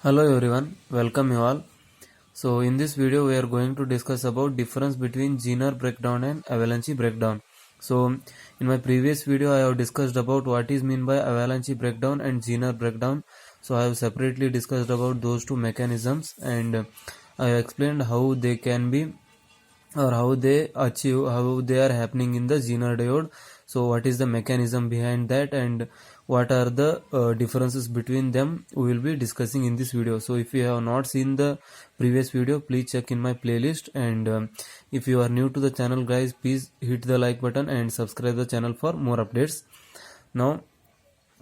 Hello everyone, welcome you all. So in this video we are going to discuss about difference between Zener breakdown and avalanche breakdown. So in my previous video I have discussed about what is meant by avalanche breakdown and Zener breakdown. So I have separately discussed about those two mechanisms and I have explained how they can be or how they achieve, how they are happening in the Zener diode. So what is the mechanism behind that and what are the differences between them we will be discussing in this video. So if you have not seen the previous video, please check in my playlist, and if you are new to the channel guys, please hit the like button and subscribe the channel for more updates. Now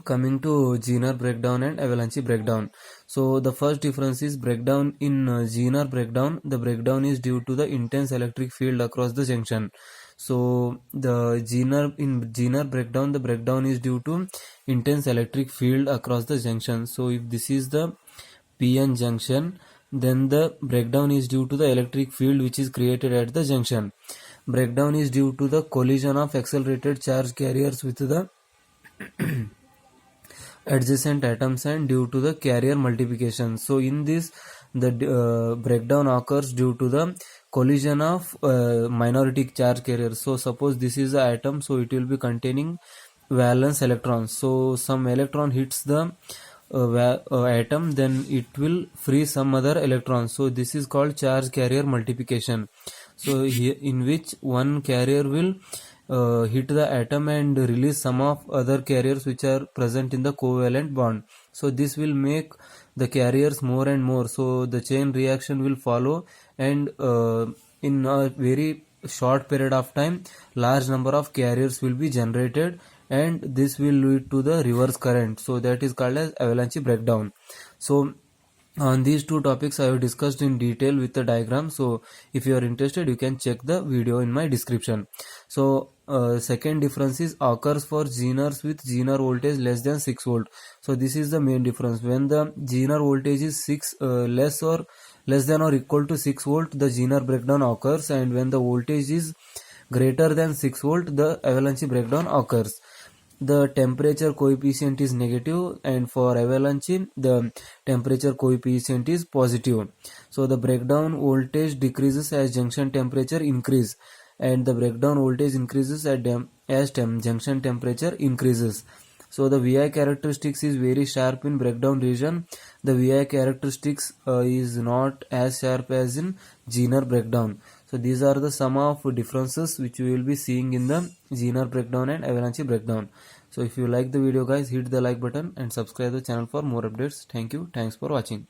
coming to Zener breakdown and avalanche breakdown. So the first difference is breakdown. In Zener breakdown, the breakdown is due to the intense electric field across the junction. So the Zener breakdown, the breakdown is due to intense electric field across the junction. So if this is the PN junction, then the breakdown is due to the electric field which is created at the junction. Breakdown is due to the collision of accelerated charge carriers with the adjacent atoms and due to the carrier multiplication. So in this, the breakdown occurs due to the collision of minority charge carriers. So suppose this is the atom, so it will be containing valence electrons. So some electron hits the atom, then it will free some other electrons. So this is called charge carrier multiplication. So here, in which one carrier will hit the atom and release some of other carriers which are present in the covalent bond. So this will make the carriers more and more. So the chain reaction will follow, and in a very short period of time, large number of carriers will be generated, and this will lead to the reverse current. So that is called as avalanche breakdown. So on these two topics I have discussed in detail with the diagram. So if you are interested, you can check the video in my description. So second difference is occurs for Zeners with Zener voltage less than 6 volt. So this is the main difference. When the Zener voltage is less than or equal to 6 volt, the Zener breakdown occurs, and when the voltage is greater than 6 volt, the avalanche breakdown occurs. The temperature coefficient is negative, and for avalanche the temperature coefficient is positive. So the breakdown voltage decreases as junction temperature increase, and the breakdown voltage increases as junction temperature increases. So the VI characteristics is very sharp in breakdown region. The VI characteristics is not as sharp as in Zener breakdown. So these are the sum of differences which we will be seeing in the Zener breakdown and avalanche breakdown. So if you like the video guys, hit the like button and subscribe the channel for more updates. Thank you. Thanks for watching.